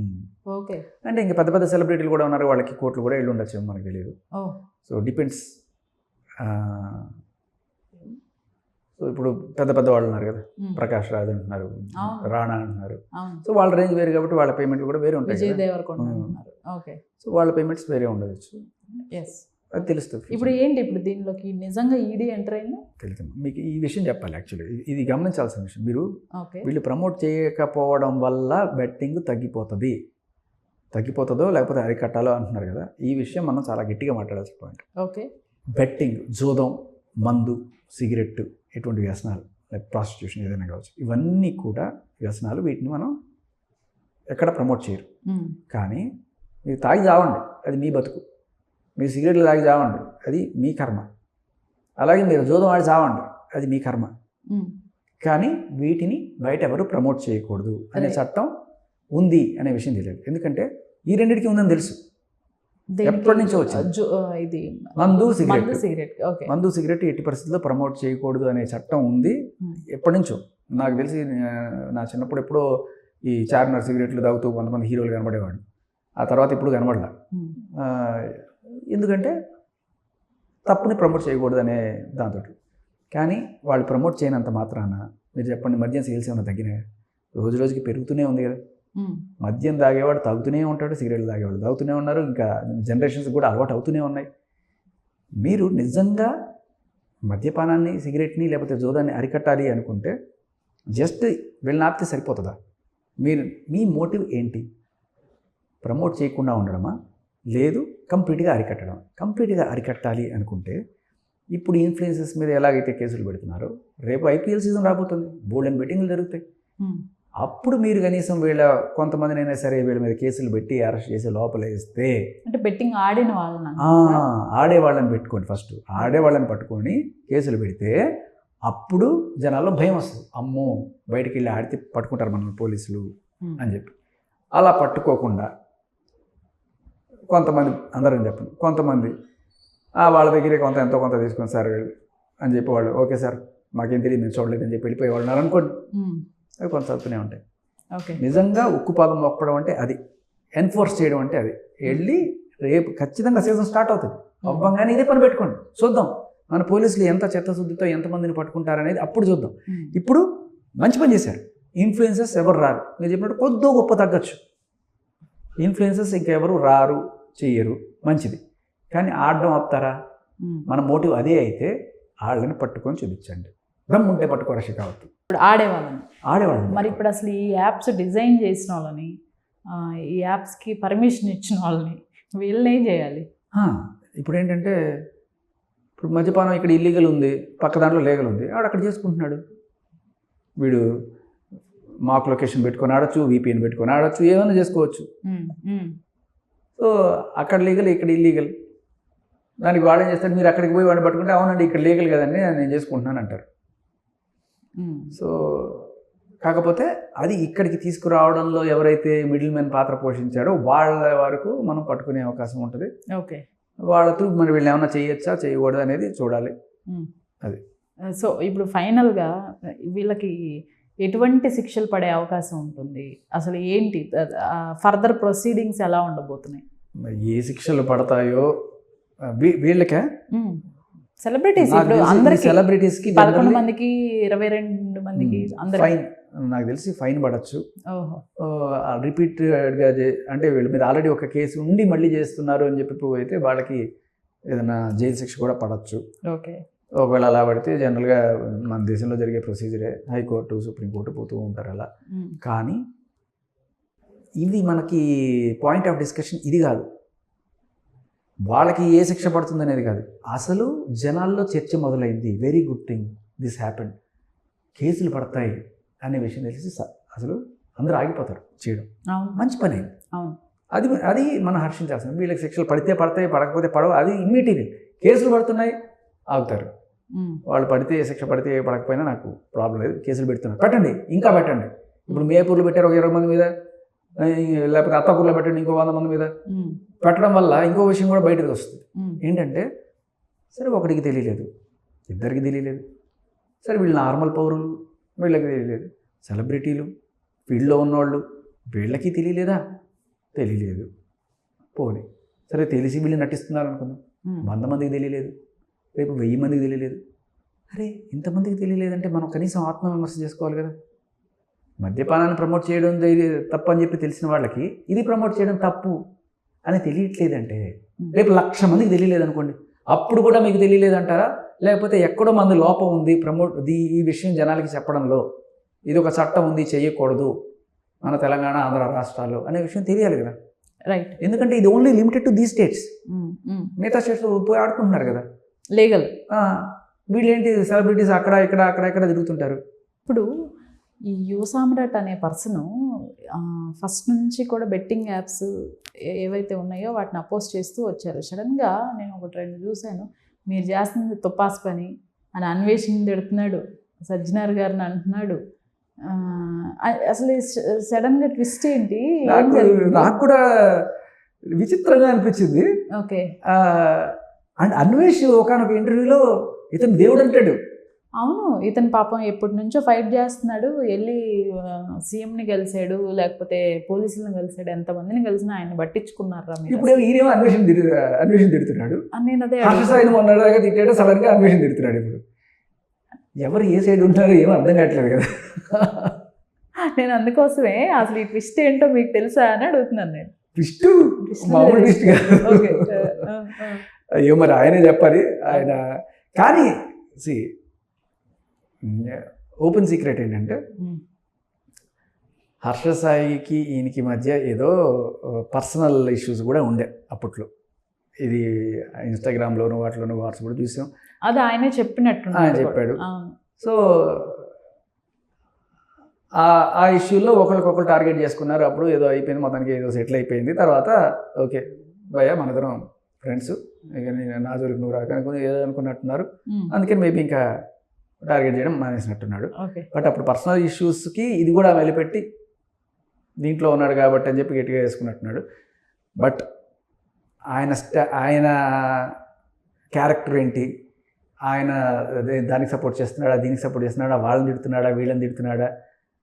ఓకే, అంటే ఇంకా పెద్ద పెద్ద సెలబ్రిటీలు కూడా ఉన్నారు, వాళ్ళకి కోట్లు కూడా ఇల్లు ఉండొచ్చు, మనకు తెలియదు. So depends. సో ఇప్పుడు పెద్ద పెద్ద వాళ్ళు ఉన్నారు కదా, ప్రకాష్ రాజ్ అంటున్నారు, రాణా అంటున్నారు. సో వాళ్ళ రేంజ్ వేరు కాబట్టి వాళ్ళ పేమెంట్లు కూడా వేరే ఉంటాయి. సో వాళ్ళ పేమెంట్స్ వేరే ఉండవచ్చు, అది తెలుస్తుంది. ఇప్పుడు ఏంటి, ఇప్పుడు దీనిలోకి నిజంగా ఈడీ ఎంటర్ అయింది తెలుస్తుంది. మీకు ఈ విషయం చెప్పాలి, యాక్చువల్లీ ఇది గమనించాల్సిన విషయం. వీళ్ళు ప్రమోట్ చేయకపోవడం వల్ల బెట్టింగ్ తగ్గిపోతుందో లేకపోతే అరికట్టాలో అంటున్నారు కదా, ఈ విషయం మనం చాలా గట్టిగా మాట్లాడాల్సిన పాయింట్. ఓకే, బెట్టింగ్, జూదం, మందు, సిగరెట్, ఎటువంటి వ్యసనాలు లైక్ ప్రాస్టిట్యూషన్ ఏదైనా కావచ్చు, ఇవన్నీ కూడా వ్యసనాలు. వీటిని మనం ఎక్కడ ప్రమోట్ చేయరు. కానీ మీరు తాగి చావండి, అది మీ బతుకు. మీరు సిగరెట్లు తాగి చావండి, అది మీ కర్మ. అలాగే మీరు జూదం ఆడి చావండి, అది మీ కర్మ. కానీ వీటిని బయట ఎవరు ప్రమోట్ చేయకూడదు అనే చట్టం ఉంది అనే విషయం తెలియదు. ఎందుకంటే ఈ రెండింటికి ఉందని తెలుసు, ఎప్పటి నుంచో వచ్చింది. ఇది మందు సిగరెట్ ఎట్టి పరిస్థితుల్లో ప్రమోట్ చేయకూడదు అనే చట్టం ఉంది ఎప్పటి నుంచో. నాకు తెలిసి నా చిన్నప్పుడు ఎప్పుడో ఈ చార్మినార్ సిగరెట్లు తాగుతూ కొంతమంది హీరోలు కనబడేవాడు, ఆ తర్వాత ఇప్పుడు కనబడలా. ఎందుకంటే తప్పుని ప్రమోట్ చేయకూడదు అనే దాంతో. కానీ వాళ్ళు ప్రమోట్ చేయనంత మాత్రాన మీరు చెప్పండి, మద్యం సేల్స్ ఏమైనా తగ్గినాయి? రోజు రోజుకి పెరుగుతూనే ఉంది కదా. మద్యం తాగేవాడు తాగుతూనే ఉంటాడు, సిగరెట్లు తాగేవాడు తాగుతూనే ఉన్నారు, ఇంకా జనరేషన్స్ కూడా అలవాటు అవుతూనే ఉన్నాయి. మీరు నిజంగా మద్యపానాన్ని, సిగరెట్ని లేకపోతే జోదాన్ని అరికట్టాలి అనుకుంటే జస్ట్ వీళ్ళని ఆపితే సరిపోతుందా? మీ మోటివ్ ఏంటి? ప్రమోట్ చేయకుండా ఉండడమా, లేదు కంప్లీట్గా అరికట్టడం? కంప్లీట్గా అరికట్టాలి అనుకుంటే ఇప్పుడు ఇన్ఫ్లుయెన్సెస్ మీద ఎలాగైతే కేసులు పెడుతున్నారో, రేపు ఐపీఎల్ సీజన్ రాబోతుంది, బోల్డ్ అండ్ బెట్టింగ్లు జరుగుతాయి. అప్పుడు మీరు కనీసం కొంతమందినైనా సరే వీళ్ళ మీద కేసులు పెట్టి అరెస్ట్ చేసి లోపల వేస్తే, అంటే బెట్టింగ్ ఆడిన వాళ్ళని, ఆడేవాళ్ళని పెట్టుకోండి, ఫస్ట్ ఆడేవాళ్ళని పట్టుకొని కేసులు పెడితే అప్పుడు జనాల్లో భయం వస్తుంది. అమ్మో బయటికి వెళ్ళి ఆడితే పట్టుకుంటారు మనల్ని పోలీసులు అని చెప్పి. అలా పట్టుకోకుండా కొంతమంది, అందరం చెప్పండి, కొంతమంది వాళ్ళ దగ్గరే ఎంతో కొంత తీసుకొని సార్ అని చెప్పి వాళ్ళు ఓకే సార్ మాకేం తెలియదు మేము చూడలేదు అని చెప్పి వెళ్ళిపోయి వాళ్ళు అనుకోండి, అవి కొనసాగుతూనే ఉంటాయి. నిజంగా ఉక్కుపాదం మొక్కడం అంటే అది, ఎన్ఫోర్స్ చేయడం అంటే అది. వెళ్ళి రేపు ఖచ్చితంగా సీజన్ స్టార్ట్ అవుతుంది, అవ్వంగానే ఇదే పని పెట్టుకోండి, చూద్దాం మన పోలీసులు ఎంత చిత్తశుద్ధితో ఎంతమందిని పట్టుకుంటారనేది అప్పుడు చూద్దాం. ఇప్పుడు మంచి పని చేశారు, ఇన్ఫ్లుయెన్సర్స్ ఎవరు రారు, మీరు చెప్పినట్టు కొద్దో గొప్ప తగ్గచ్చు. ఇన్ఫ్లుయెన్సర్స్ ఇంకెవరు రారు, చెయ్యరు, మంచిది. కానీ ఆడడం ఆపుతారా? మన మోటివ్ అదే అయితే వాళ్ళని పట్టుకొని చూపించండి, దమ్ముంటే పట్టుకోరా షికావత్. ఇప్పుడు ఆడేవాళ్ళని మరి ఇప్పుడు అసలు ఈ యాప్స్ డిజైన్ చేసిన వాళ్ళని, ఈ యాప్స్కి పర్మిషన్ ఇచ్చిన వాళ్ళని, వీళ్ళని ఏం చేయాలి? ఇప్పుడు ఏంటంటే, ఇప్పుడు మద్యపానం ఇక్కడ ఇల్లీగల్ ఉంది, పక్క దాంట్లో లీగల్ ఉంది, ఆడు అక్కడ చేసుకుంటున్నాడు. వీడు మాక్ లొకేషన్ పెట్టుకొని ఆడచ్చు, VPN పెట్టుకొని ఆడచ్చు, ఏమైనా చేసుకోవచ్చు. సో అక్కడ లీగల్, ఇక్కడ ఇల్లీగల్. దానికి వాడేం చేస్తాడు, మీరు అక్కడికి పోయి వాడిని పట్టుకుంటే అవునండి ఇక్కడ లీగల్ కదండి నేను చేసుకుంటున్నాను అంటారు. సో కాకపోతే అది ఇక్కడికి తీసుకురావడంలో ఎవరైతే మిడిల్ మ్యాన్ పాత్ర పోషించాడో వాళ్ళ వరకు మనం పట్టుకునే అవకాశం ఉంటుంది. ఓకే. వాళ్ళ త్రూ మరి వీళ్ళు ఏమైనా చేయొచ్చా చేయకూడదు అనేది చూడాలి. అది సో ఇప్పుడు ఫైనల్గా వీళ్ళకి ఎటువంటి శిక్షలు పడే అవకాశం ఉంటుంది, అసలు ఏంటి ఫర్దర్ ప్రొసీడింగ్స్ ఎలా ఉండబోతున్నాయి? ఏ శిక్షలు పడతాయో వీళ్ళకే సెలబ్రిటీస్ ఇప్పుడు అందరికి సెలబ్రిటీస్కి 11 మందికి 22 మందికి ఫైన్ నాకు తెలిసి ఫైన్ పడచ్చు. రిపీటెడ్గా అంటే వీళ్ళ మీద ఆల్రెడీ ఒక కేసు ఉండి మళ్ళీ చేస్తున్నారు అని చెప్పి ప్రూవ్ అయితే వాళ్ళకి ఏదైనా జైలు శిక్ష కూడా పడచ్చు. ఓకే. ఒకవేళ అలా పడితే జనరల్గా మన దేశంలో జరిగే ప్రొసీజరే హైకోర్టు సుప్రీంకోర్టు పోతూ ఉంటారు అలా. కానీ ఇది మనకి పాయింట్ ఆఫ్ డిస్కషన్ ఇది కాదు, వాళ్ళకి ఏ శిక్ష పడుతుంది అనేది కాదు. అసలు జనాల్లో చర్చ మొదలైంది, very good thing this happen, కేసులు పడతాయి అనే విషయం తెలిసి అసలు అందరూ ఆగిపోతారు చేయడం. మంచి పని అయింది. అది అది మనం హర్షించాల్సింది. వీళ్ళకి శిక్షలు పడితే పడతాయి, పడకపోతే పడవు, అది ఇమ్మీడియట్. కేసులు పడుతున్నాయి ఆగుతారు. వాళ్ళు పడితే శిక్ష పడితే పడకపోయినా నాకు ప్రాబ్లం లేదు, కేసులు పెడుతున్నారు, పెట్టండి ఇంకా పెట్టండి. ఇప్పుడు మేపూర్లో పెట్టారు ఒక 20 మంది మీద, లేకపోతే అత్తాపూర్లో పెట్టండి ఇంకో 100 మంది మీద. పెట్టడం వల్ల ఇంకో విషయం కూడా బయటకు వస్తుంది. ఏంటంటే సరే ఒకటికి తెలియలేదు, ఇద్దరికి తెలియలేదు, సరే వీళ్ళు నార్మల్ పౌరులు వీళ్ళకి తెలియలేదు, సెలబ్రిటీలు ఫీల్డ్లో ఉన్నవాళ్ళు వీళ్ళకి తెలియలేదా? తెలియలేదు. పోనీ సరే తెలిసి వీళ్ళు నటిస్తున్నారు అనుకున్నాం, 100 మందికి తెలియలేదు, రేపు 1000 మందికి తెలియలేదు. అరే ఇంతమందికి తెలియలేదంటే మనం కనీసం ఆత్మవిమర్శ చేసుకోవాలి కదా. మద్యపానాన్ని ప్రమోట్ చేయడం తప్పు అని చెప్పి తెలిసిన వాళ్ళకి ఇది ప్రమోట్ చేయడం తప్పు అని తెలియట్లేదంటే రేపు 1,00,000 మందికి తెలియలేదు అనుకోండి, అప్పుడు కూడా మీకు తెలియలేదంటారా? లేకపోతే ఎక్కడో మంది లోపం ఉంది ఈ విషయం జనాలకి చెప్పడంలో, ఇది ఒక చట్టం ఉంది చేయకూడదు మన తెలంగాణ ఆంధ్ర రాష్ట్రాల్లో అనే విషయం తెలియాలి కదా. రైట్. ఎందుకంటే ఇది ఓన్లీ లిమిటెడ్ టు దీ స్టేట్స్. మిగతా స్టేట్స్లో పోయి ఆడుకుంటున్నారు కదా లీగల్. వీళ్ళేంటి సెలబ్రిటీస్ అక్కడ ఇక్కడ అక్కడ ఇక్కడ తిరుగుతుంటారు. ఇప్పుడు ఈ యువ సామ్రాట్ అనే పర్సన్ ఫస్ట్ నుంచి కూడా బెట్టింగ్ యాప్స్ ఏవైతే ఉన్నాయో వాటిని అపోజ్ చేస్తూ వచ్చారు. సడన్గా నేను ఒకటి 2 చూశాను, మీరు చేస్తుంది తుపాస్ పని అని అన్వేషణ తిడుతున్నాడు, సజ్జనార్ గారిని అంటున్నాడు. అసలు సడన్గా ట్విస్ట్ ఏంటి? నాకు కూడా విచిత్రంగా అనిపించింది. ఓకే. అండ్ అన్వేష్ ఒకనొక ఇంటర్వ్యూలో ఇతను దేవుడు అంటాడు. అవును, ఇతను పాపం ఎప్పటి నుంచో ఫైట్ చేస్తున్నాడు, వెళ్ళి సీఎంని కలిసాడు, లేకపోతే పోలీసులను కలిసాడు, ఎంతమందిని కలిసినా ఆయన పట్టించుకున్నారా? ఇప్పుడు ఈయనేమో అన్వేషణ తిడుతున్నాడు. నేను అదే మొన్నదాకా తిట్టాడు, సడన్గా అన్వేషణ తిడుతున్నాడు. ఇప్పుడు ఎవరు ఏ సైడ్ ఉంటారో ఏమో అర్థం కావట్లేదు కదా. నేను అందుకోసమే అసలు ఈ ట్విస్ట్ ఏంటో మీకు తెలుసా అని అడుగుతున్నాను. నేను ట్విస్ట్ మామూలు ట్విస్ట్ కాదు, అయ్యో మరి ఆయనే చెప్పాలి ఆయన. కానీ ఓపెన్ సీక్రెట్ ఏంటంటే హర్ష సాయికి ఈయనకి మధ్య ఏదో పర్సనల్ ఇష్యూస్ కూడా ఉండే అప్పట్లో. ఇది ఇన్స్టాగ్రామ్లోను వాటిలోను వాట్సాప్లో చూసాం, అది ఆయనే చెప్పినట్టు ఆయన చెప్పాడు. సో ఆ ఇష్యూలో ఒకరికొకరు టార్గెట్ చేసుకున్నారు. అప్పుడు ఏదో అయిపోయింది, మొత్తానికి ఏదో సెటిల్ అయిపోయింది. తర్వాత ఓకే భయ్యా మనిద్దరం ఫ్రెండ్స్, ఇక నా జోలికి నువ్వు రాక ఏదో అనుకున్నట్టున్నారు, అందుకని మేబీ ఇంకా టార్గెట్ చేయడం మానేసినట్టున్నాడు. బట్ అప్పుడు పర్సనల్ ఇష్యూస్కి ఇది కూడా వెలిపెట్టి దీంట్లో ఉన్నాడు కాబట్టి అని చెప్పి గట్టిగా వేసుకున్నట్టున్నాడు. బట్ ఆయన క్యారెక్టర్ ఏంటి, ఆయన దానికి సపోర్ట్ చేస్తున్నాడా, దీనికి సపోర్ట్ చేస్తున్నాడా, వాళ్ళని తిడుతున్నాడా, వీళ్ళని తిడుతున్నాడా,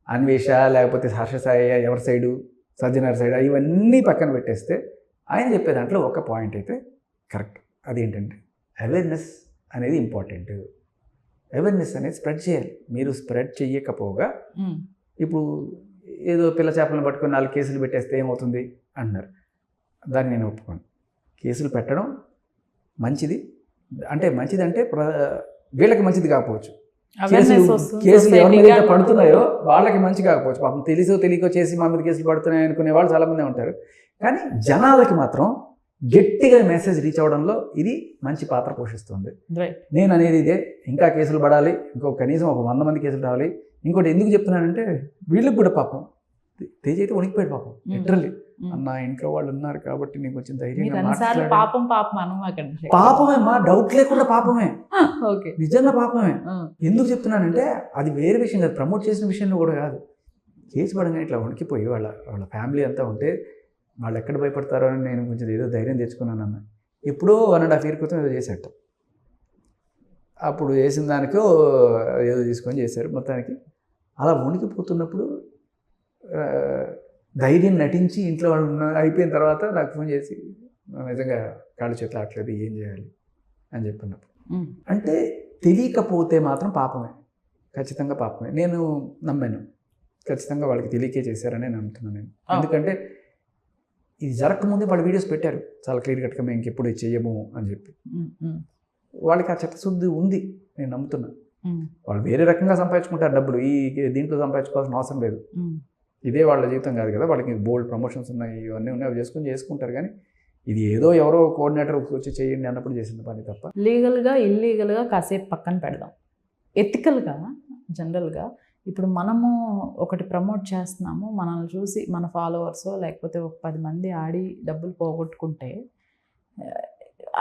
అన్వేష లేకపోతే హర్ష సాయి, ఎవరి సైడు, సజ్జనార్ సైడ్, ఇవన్నీ పక్కన పెట్టేస్తే ఆయన చెప్పే దాంట్లో ఒక పాయింట్ అయితే కరెక్ట్. అదేంటంటే అవేర్నెస్ అనేది ఇంపార్టెంట్. అవేర్నెస్ అనేది స్ప్రెడ్ చేయాలి. మీరు స్ప్రెడ్ చేయకపోగా ఇప్పుడు ఏదో పిల్ల చేపలను పట్టుకొని 4 కేసులు పెట్టేస్తే ఏమవుతుంది అంటున్నారు. దాన్ని నేను ఒప్పుకోను. కేసులు పెట్టడం మంచిది, అంటే మంచిది అంటే వీళ్ళకి మంచిది కాకపోవచ్చు, కేసులు ఎవరి మీద అయితే పడుతున్నాయో వాళ్ళకి మంచి కాకపోవచ్చు. పాపం తెలిసో తెలియకో చేసి మా మీద కేసులు పడుతున్నాయి అనుకునే వాళ్ళు చాలామంది ఉంటారు. కానీ జనాలకి మాత్రం గట్టిగా మెసేజ్ రీచ్ అవ్వడంలో ఇది మంచి పాత్ర పోషిస్తుంది. నేను అనేది ఇదే, ఇంకా కేసులు పడాలి, కనీసం ఒక 100 మంది కేసులు రావాలి. ఇంకోటి ఎందుకు చెప్తున్నానంటే వీళ్ళకి కూడా పాపం తేజ్ అయితే వణికిపోయాడు పాపం, లిటరల్లీ. నా ఇంట్లో వాళ్ళు ఉన్నారు కాబట్టి నేను కొంచెం మీరు ధైర్యంగా అన్నిసార్లు మాట్లాడాను. పాపం అనమాకండి. పాపమే మా, డౌట్ లేకుండా పాపమే, ఓకే. నిజంగా పాపమే. ఎందుకు చెప్తున్నానంటే అది వేరే విషయం కాదు, ప్రమోట్ చేసిన విషయంలో కూడా కాదు. కేసు పడంగానే ఇట్లా వణికిపోయి వాళ్ళ ఫ్యామిలీ అంతా ఉంటే వాళ్ళు ఎక్కడ భయపడతారో అని నేను కొంచెం ఏదో ధైర్యం తెచ్చుకున్నాను అన్న. ఎప్పుడో 1.5 year క్రితం ఏదో చేసేట, అప్పుడు వేసిన దానికో ఏదో తీసుకొని చేశారు. మొత్తానికి అలా వణికిపోతున్నప్పుడు ధైర్యం నటించి ఇంట్లో వాళ్ళు అయిపోయిన తర్వాత నాకు ఫోన్ చేసి నిజంగా కాళ్ళు చేతులు ఆటలేదు, ఏం చేయాలి అని చెప్పినప్పుడు, అంటే తెలియకపోతే మాత్రం పాపమే, ఖచ్చితంగా పాపమే. నేను నమ్మాను, ఖచ్చితంగా వాళ్ళకి తెలియకే చేశారని నమ్ముతున్నాను నేను. ఎందుకంటే ఇది జరగకముందే వాళ్ళు వీడియోస్ పెట్టారు చాలా క్లియర్ కట్గా, మేము ఇంకెప్పుడు ఇది చెయ్యము అని చెప్పి. వాళ్ళకి ఆ చిత్తశుద్ధి ఉంది, నేను నమ్ముతున్నా. వాళ్ళు వేరే రకంగా సంపాదించుకుంటారు డబ్బులు, ఈ దీంట్లో సంపాదించుకోవాల్సిన అవసరం లేదు. ఇదే వాళ్ళ జీవితం కాదు కదా, వాళ్ళకి బోల్డ్ ప్రమోషన్స్ ఉన్నాయి, ఇవన్నీ ఉన్నాయి, అవి చేసుకుంటారు. కానీ ఇది ఏదో ఎవరో కోఆర్డినేటర్ వచ్చి చేయండి అన్నప్పుడు చేసిన పని తప్ప. లీగల్గా ఇల్లీగల్గా కాసేపు పక్కన పెడదాం. ఎథికల్గా జనరల్గా ఇప్పుడు మనము ఒకటి ప్రమోట్ చేస్తున్నాము, మనల్ని చూసి మన ఫాలోవర్స్ లేకపోతే ఒక 10 మంది ఆడి డబ్బులు పోగొట్టుకుంటే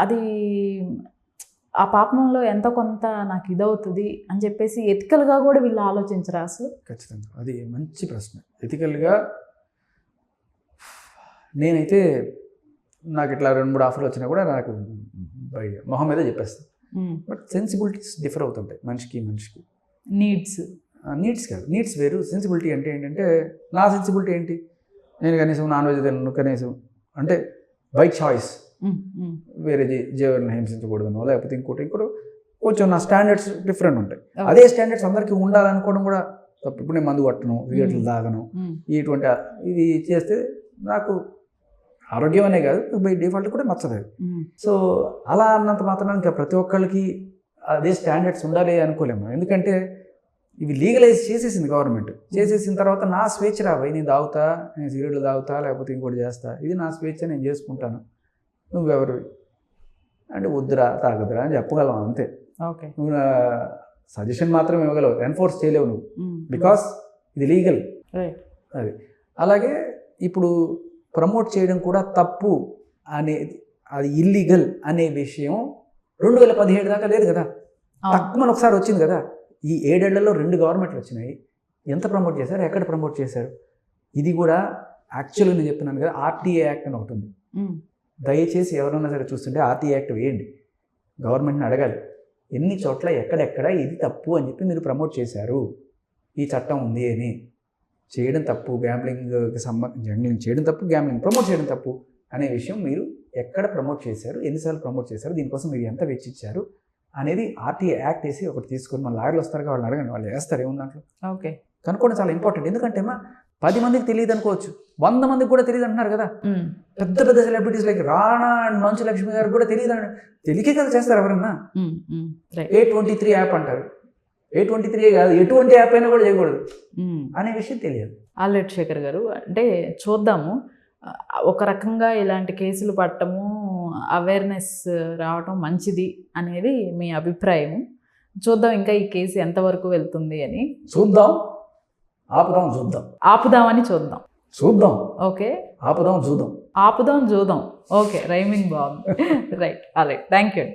అది ఆ పాపంలో ఎంతో కొంత నాకు ఇదవుతుంది అని చెప్పేసి ఎథికల్గా కూడా వీళ్ళు ఆలోచించరా అసలు? ఖచ్చితంగా అది మంచి ప్రశ్న. ఎథికల్గా నేనైతే నాకు ఇట్లా 2-3 ఆఫర్లు వచ్చినా కూడా నాకు మొహం మీద చెప్పేస్తాను. బట్ సెన్సిబిలిటీస్ డిఫర్ అవుతుంటాయి మనిషికి. నీడ్స్ కాదు, నీడ్స్ వేరు. సెన్సిబిలిటీ అంటే ఏంటంటే, నా సెన్సిబిలిటీ ఏంటి, నేను కనీసం నాన్ వెజ్ తినను, కనీసం అంటే బై చాయిస్, వేరే జీవన హింసించకూడదనో లేకపోతే ఇంకోటి కొంచెం నా స్టాండర్డ్స్ డిఫరెంట్ ఉంటాయి. అదే స్టాండర్డ్స్ అందరికీ ఉండాలనుకోవడం కూడా తప్పు. ఇప్పుడు నేను మందు కొట్టను, సిగరెట్లు తాగను, ఇటువంటి ఇవి చేస్తే నాకు ఆరోగ్యం అనే కాదు, బై డిఫాల్ట్ కూడా నచ్చదు. సో అలా అన్నంత మాత్రం ఇంకా ప్రతి ఒక్కళ్ళకి అదే స్టాండర్డ్స్ ఉండాలి అనుకోలేము. ఎందుకంటే ఇవి లీగలైజ్ చేసేసింది గవర్నమెంట్. చేసేసిన తర్వాత నా స్వేచ్ఛ రాబోయి, నేను తాగుతా, నేను సిగరెట్లు తాగుతా, లేకపోతే ఇంకోటి చేస్తా, ఇది నా స్వేచ్ఛ, నేను చేసుకుంటాను, నువ్వెవరు అంటే వద్దురా తాగదురా అని చెప్పగలం అంతే. ఓకే, నువ్వు సజెషన్ మాత్రం ఇవ్వగలవు, ఎన్ఫోర్స్ చేయలేవు నువ్వు, బికాస్ ఇది లీగల్. అది అలాగే ఇప్పుడు ప్రమోట్ చేయడం కూడా తప్పు అనేది, అది ఇల్లీగల్ అనే విషయం 2017 దాకా లేదు కదా, తక్కువ ఒకసారి వచ్చింది కదా. ఈ 7 ఏళ్లలో 2 గవర్నమెంట్లు వచ్చినాయి. ఎంత ప్రమోట్ చేశారు, ఎక్కడ ప్రమోట్ చేశారు? ఇది కూడా యాక్చువల్గా నేను చెప్తున్నాను కదా, ఆర్టీఏ యాక్ట్ అని ఒకటి ఉంది. దయచేసి ఎవరైనా సరే చూస్తుంటే ఆర్టీఏ యాక్ట్ వేయండి, గవర్నమెంట్ని అడగాలి ఎన్ని చోట్ల ఎక్కడెక్కడ ఇది తప్పు అని చెప్పి మీరు ప్రమోట్ చేశారు, ఈ చట్టం ఉంది అని. చేయడం తప్పు, గ్యాంబ్లింగ్కి సంబంధించి చేయడం తప్పు, గ్యాంబ్లింగ్ ప్రమోట్ చేయడం తప్పు అనే విషయం మీరు ఎక్కడ ప్రమోట్ చేశారు, ఎన్నిసార్లు ప్రమోట్ చేశారు, దీనికోసం మీరు ఎంత వెచ్చిచ్చారు అనేది ఆర్టీఏ యాక్ట్ వేసి ఒకటి తీసుకొని మన లాయర్లు వస్తారు, వాళ్ళని అడగండి, వాళ్ళు వేస్తారు ఏముంది దాంట్లో. ఓకే, కనుక్కోవడం చాలా ఇంపార్టెంట్. ఎందుకంటే 10 మందికి తెలియదు అనుకోవచ్చు, 100 మందికి కూడా తెలియదు అంటున్నారు కదా. పెద్ద పెద్ద celebrities like Rana and Manchu Lakshmi గారికి కూడా తెలియదు, తెలియకే కదా చేస్తారు ఎవరన్నా. A23 యాప్ అంటారు, A23 కాదు, ఎటువంటి యాప్ అయినా కూడా చేయకూడదు అనే విషయం తెలియదు. ఆల్రెడీ శేఖర్ గారు, అంటే చూద్దాము, ఒక రకంగా ఇలాంటి కేసులు పట్టము, అవేర్నెస్ రావటం మంచిది అనేది మీ అభిప్రాయం. చూద్దాం ఇంకా ఈ కేసు ఎంతవరకు వెళ్తుంది అని. చూద్దాం, ఆపుదామని చూద్దాం. ఓకే, ఆపుదాం చూద్దాం. ఓకే, రైమింగ్ బాగుంది. Right, alright, thank you.